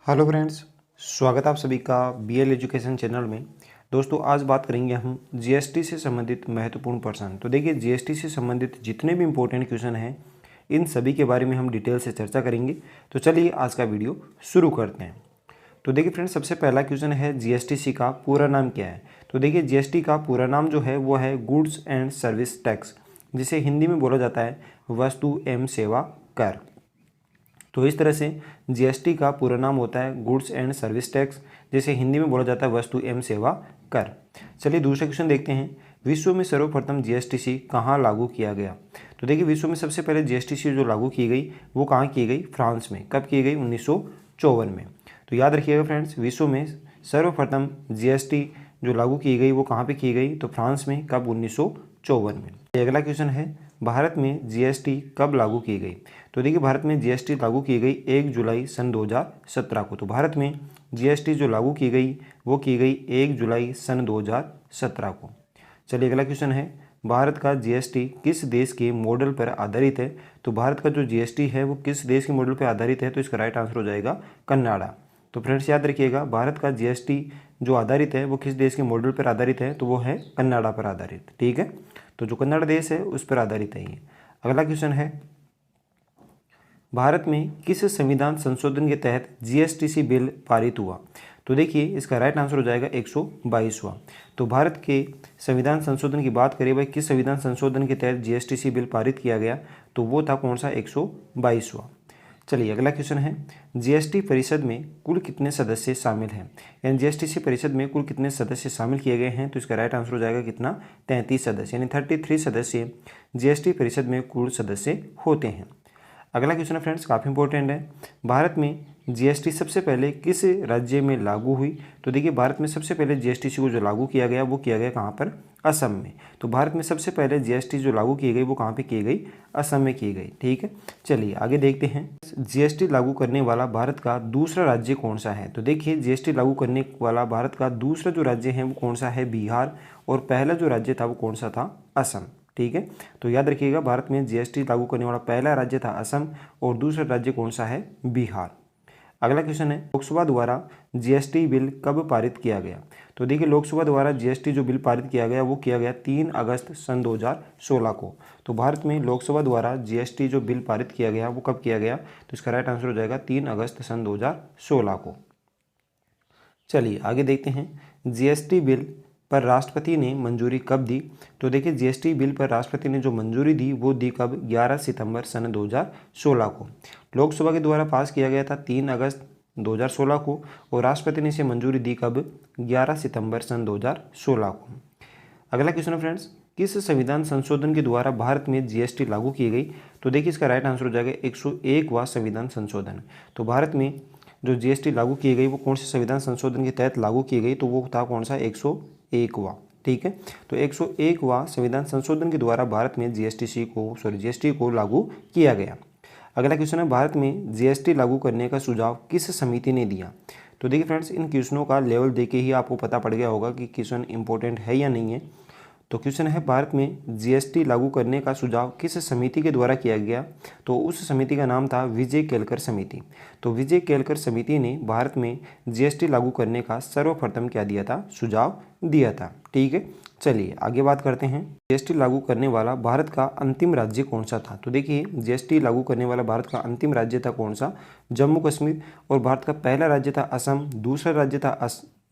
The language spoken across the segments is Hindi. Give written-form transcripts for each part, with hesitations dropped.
हेलो फ्रेंड्स, स्वागत है आप सभी का बीएल एजुकेशन चैनल में। दोस्तों आज बात करेंगे हम जीएसटी से संबंधित महत्वपूर्ण प्रश्न। तो देखिए जीएसटी से संबंधित जितने भी इम्पोर्टेंट क्वेश्चन हैं इन सभी के बारे में हम डिटेल से चर्चा करेंगे। तो चलिए आज का वीडियो शुरू करते हैं। तो देखिए फ्रेंड्स, सबसे पहला क्वेश्चन है जीएसटी का पूरा नाम क्या है। तो देखिए जीएसटी का पूरा नाम जो है वो है गुड्स एंड सर्विस टैक्स, जिसे हिंदी में बोला जाता है वस्तु एवं सेवा कर। तो इस तरह से जीएसटी का पूरा नाम होता है गुड्स एंड सर्विस टैक्स, जिसे हिंदी में बोला जाता है वस्तु एवं सेवा कर। चलिए दूसरा क्वेश्चन देखते हैं। विश्व में सर्वप्रथम जीएसटीसी कहाँ लागू किया गया। तो देखिए विश्व में सबसे पहले जीएसटीसी जो लागू की गई वो कहाँ की गई, फ्रांस में। कब की गई, 1954 में। तो याद रखिएगा फ्रेंड्स, विश्व में सर्वप्रथम जीएसटी जो लागू की गई वो कहाँ पे की गई, तो फ्रांस में। कब, 1954 में। अगला क्वेश्चन है, भारत में जीएसटी कब लागू की गई। तो देखिए भारत में जीएसटी लागू की गई 1 जुलाई सन 2017 को। तो भारत में जीएसटी जो लागू की गई वो की गई 1 जुलाई सन 2017 को। चलिए अगला क्वेश्चन है, भारत का जीएसटी किस देश के मॉडल पर आधारित है। तो भारत का जो जीएसटी है वो किस देश के मॉडल पर आधारित है, तो इसका राइट आंसर हो जाएगा कनाडा। तो फ्रेंड्स याद रखिएगा, भारत का जीएसटी जो आधारित है वो किस देश के मॉडल पर आधारित है, तो वो है कनाडा पर आधारित। ठीक है, तो जो कन्नड़ देश है उस पर आधारित है ये। अगला क्वेश्चन है, भारत में किस संविधान संशोधन के तहत जीएसटीसी बिल पारित हुआ। तो देखिए इसका राइट आंसर हो जाएगा 122वां। तो भारत के संविधान संशोधन की बात करें भाई, किस संविधान संशोधन के तहत जीएसटीसी बिल पारित किया गया, तो वो था कौन सा, 122वां। चलिए अगला क्वेश्चन है, जीएसटी परिषद में कुल कितने सदस्य शामिल हैं। यानी जीएसटीसी परिषद में कुल कितने सदस्य शामिल किए गए हैं, तो इसका राइट आंसर हो जाएगा कितना, 33 सदस्य, यानी 33 सदस्य जीएसटी परिषद में कुल सदस्य होते हैं। अगला क्वेश्चन है फ्रेंड्स, काफ़ी इंपॉर्टेंट है, भारत में जीएसटी सबसे पहले किस राज्य में लागू हुई। तो देखिए भारत में सबसे पहले जीएसटीसी को जो लागू किया गया वो किया गया कहाँ पर, असम में। तो भारत में सबसे पहले जीएसटी जो लागू की गई वो कहाँ पे की गई, असम में की गई। ठीक है, चलिए आगे देखते हैं, जीएसटी लागू करने वाला भारत का दूसरा राज्य कौन सा है। तो देखिए जीएसटी लागू करने वाला भारत का दूसरा जो राज्य है वो कौन सा है, बिहार। और पहला जो राज्य था वो कौन सा था, असम। ठीक है, तो याद रखिएगा भारत में जीएसटी लागू करने वाला पहला राज्य था असम और दूसरा राज्य कौन सा है, बिहार। अगला क्वेश्चन है, लोकसभा द्वारा जीएसटी बिल कब पारित किया गया। तो देखिए लोकसभा द्वारा जीएसटी जो बिल पारित किया गया वो किया गया 3 अगस्त सन 2016 को। तो भारत में लोकसभा द्वारा जीएसटी जो बिल पारित किया गया वो कब किया गया, तो इसका राइट आंसर हो जाएगा 3 अगस्त सन 2016 को। चलिए आगे देखते हैं, जीएसटी बिल पर राष्ट्रपति ने मंजूरी कब दी। तो देखिए जीएसटी बिल पर राष्ट्रपति ने जो मंजूरी दी वो दी कब, 11 सितंबर सन 2016 को। लोकसभा के द्वारा पास किया गया था 3 अगस्त 2016 को और राष्ट्रपति ने इसे मंजूरी दी कब, 11 सितंबर सन 2016 को। अगला क्वेश्चन है फ्रेंड्स, किस संविधान संशोधन के द्वारा भारत में जीएसटी लागू की गई। तो देखिए इसका राइट आंसर हो जाएगा 101वां संविधान संशोधन। तो भारत में जो जीएसटी लागू की गई वो कौन से संविधान संशोधन के तहत लागू की गई, तो वो था कौन सा, 101वां। ठीक है, तो 101वां संविधान संशोधन के द्वारा भारत में जीएसटी को लागू किया गया। अगला क्वेश्चन है, भारत में जीएसटी लागू करने का सुझाव किस समिति ने दिया। तो देखिए फ्रेंड्स, इन क्वेश्चनों का लेवल देके ही आपको पता पड़ गया होगा कि क्वेश्चन इंपॉर्टेंट है या नहीं है। तो क्वेश्चन है, भारत में जीएसटी लागू करने का सुझाव किस समिति के द्वारा किया गया। तो उस समिति का नाम था विजय केलकर समिति। तो विजय केलकर समिति ने भारत में जीएसटी लागू करने का सर्वप्रथम क्या दिया था, सुझाव दिया था। ठीक है, चलिए आगे बात करते हैं, जीएसटी लागू करने वाला भारत का अंतिम राज्य कौन सा था। तो देखिए जीएसटी लागू करने वाला भारत का अंतिम राज्य था कौन सा, जम्मू कश्मीर। और भारत का पहला राज्य था असम,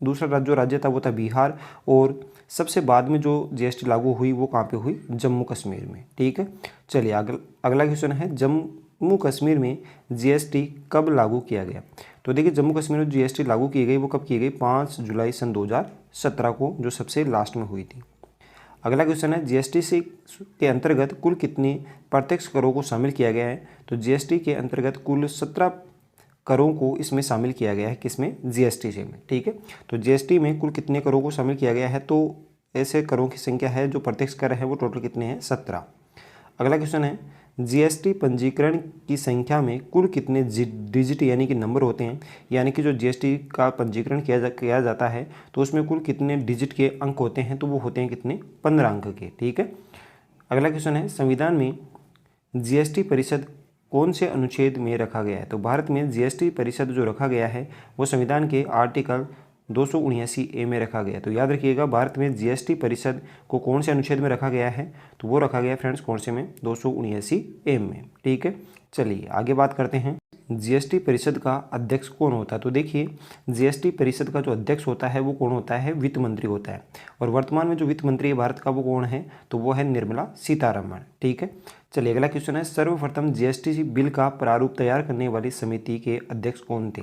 दूसरा जो राज्य था वो था बिहार और सबसे बाद में जो जीएसटी लागू हुई वो कहाँ पे हुई, जम्मू कश्मीर में। ठीक है, चलिए अगला क्वेश्चन है, जम्मू कश्मीर में जीएसटी कब लागू किया गया। तो देखिए जम्मू कश्मीर में जीएसटी लागू की गई वो कब की गई, 5 जुलाई सन 2017 को, जो सबसे लास्ट में हुई थी। अगला क्वेश्चन है, जीएसटी से के अंतर्गत कुल कितने प्रत्यक्ष करों को शामिल किया गया है। तो जीएसटी के अंतर्गत कुल 17 करों को इसमें शामिल किया गया है, किसमें, जीएसटी से में। ठीक है, तो जीएसटी में कुल कितने करों को शामिल किया गया है, तो ऐसे करों की संख्या है जो प्रत्यक्ष कर है वो टोटल कितने हैं, 17। अगला क्वेश्चन है, जीएसटी पंजीकरण की संख्या में कुल कितने डिजिट यानी कि नंबर होते हैं। यानी कि जो जीएसटी का पंजीकरण किया जाता है तो उसमें कुल कितने डिजिट के अंक होते हैं, तो वो होते हैं कितने, 15 अंक के। ठीक है, अगला क्वेश्चन है, संविधान में जीएसटी परिषद कौन से अनुच्छेद में रखा गया है? तो भारत में जीएसटी परिषद जो रखा गया है वो संविधान के आर्टिकल 279A में रखा गया है। तो याद रखिएगा, भारत में जीएसटी परिषद को कौन से अनुच्छेद में रखा गया है? तो वो रखा गया है फ्रेंड्स कौन से में? 279A में। ठीक है, चलिए आगे बात करते हैं। जीएसटी परिषद का अध्यक्ष कौन होता है? तो देखिए, जीएसटी परिषद का जो अध्यक्ष होता है वो कौन होता है? वित्त मंत्री होता है। और वर्तमान में जो वित्त मंत्री है भारत का वो कौन है? तो वो है निर्मला सीतारमण। ठीक है, चलिए अगला क्वेश्चन है, सर्वप्रथम जीएसटी बिल का प्रारूप तैयार करने वाली समिति के अध्यक्ष कौन थे?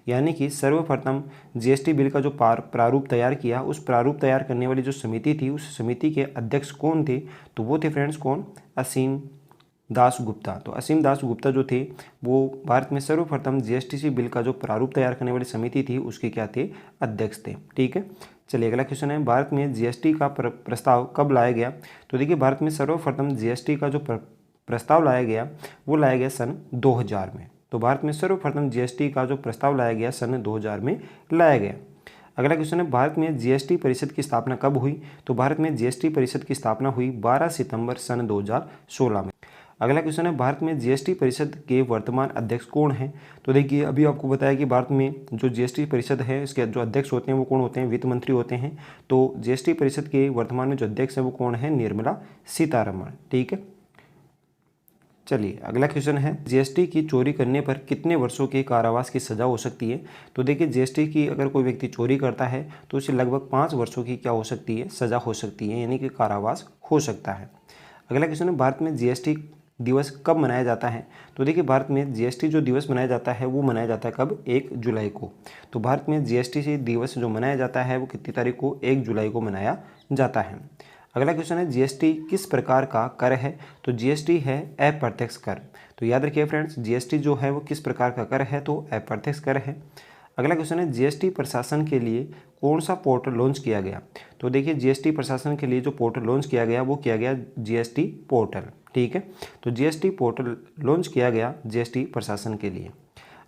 यानी कि सर्वप्रथम जीएसटी बिल का जो प्रारूप तैयार किया, उस प्रारूप तैयार करने वाली जो समिति थी, उस समिति के अध्यक्ष कौन थे? तो वो थे फ्रेंड्स कौन? असीम दास गुप्ता। तो असीम दास गुप्ता जो थे वो भारत में सर्वप्रथम जीएसटी बिल का जो प्रारूप तैयार करने वाली समिति थी उसके क्या थे? अध्यक्ष थे। ठीक है, चलिए अगला क्वेश्चन है, भारत में जीएसटी का प्रस्ताव कब लाया गया? तो देखिए, भारत में सर्वप्रथम जीएसटी का जो प्रस्ताव लाया गया वो लाया गया सन 2000 में। तो भारत में सर्वप्रथम जीएसटी का जो प्रस्ताव लाया गया सन 2000 में लाया गया। अगला क्वेश्चन है, भारत में जीएसटी परिषद की स्थापना कब हुई? तो भारत में जीएसटी परिषद की स्थापना हुई 12 सितंबर सन 2016 में। अगला क्वेश्चन है, भारत में जीएसटी परिषद के वर्तमान अध्यक्ष कौन हैं? तो देखिए, अभी आपको बताया कि भारत में जो जीएसटी परिषद है इसके जो अध्यक्ष होते हैं वो कौन होते हैं? वित्त मंत्री होते हैं। तो जीएसटी परिषद के वर्तमान में जो अध्यक्ष है वो कौन है? निर्मला सीतारमण। ठीक है, चलिए अगला क्वेश्चन है, जीएसटी की चोरी करने पर कितने वर्षों के कारावास की सज़ा हो सकती है? तो देखिए, जीएसटी की अगर कोई व्यक्ति चोरी करता है तो उसे लगभग 5 वर्षों की क्या हो सकती है? सज़ा हो सकती है, यानी कि कारावास हो सकता है। अगला क्वेश्चन है, भारत में जीएसटी दिवस कब मनाया जाता है? तो देखिए, भारत में जीएसटी जो दिवस मनाया जाता है वो मनाया जाता है कब? 1 जुलाई को। तो भारत में जीएसटी दिवस जो मनाया जाता है वो कितनी तारीख को? 1 जुलाई को मनाया जाता है। अगला क्वेश्चन है, जीएसटी किस प्रकार का कर है? तो जीएसटी है अप्रत्यक्ष कर। तो याद रखिए फ्रेंड्स, जीएसटी जो है वो किस प्रकार का कर है? तो अप्रत्यक्ष कर है। अगला क्वेश्चन है, जीएसटी प्रशासन के लिए कौन सा पोर्टल लॉन्च किया गया? तो देखिए, जीएसटी प्रशासन के लिए जो पोर्टल लॉन्च किया गया वो किया गया जीएसटी पोर्टल। ठीक है, तो जीएसटी पोर्टल लॉन्च किया गया जीएसटी प्रशासन के लिए।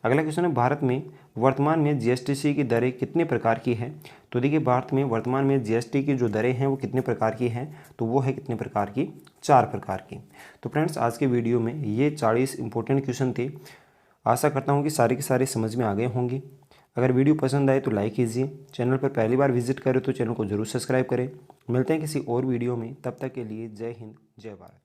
अगला क्वेश्चन है, भारत में वर्तमान में जीएसटी की दरें कितने प्रकार की हैं? तो देखिए, भारत में वर्तमान में जीएसटी की जो दरें हैं वो कितने प्रकार की हैं? तो वो है कितने प्रकार की? 4 प्रकार की। तो फ्रेंड्स, आज के वीडियो में ये 40 इंपॉर्टेंट क्वेश्चन थे। आशा करता हूँ कि सारे के सारे समझ में आ गए होंगे। अगर वीडियो पसंद आए तो लाइक कीजिए। चैनल पर पहली बार विजिट करें तो चैनल को जरूर सब्सक्राइब करें। मिलते हैं किसी और वीडियो में, तब तक के लिए जय हिंद, जय भारत।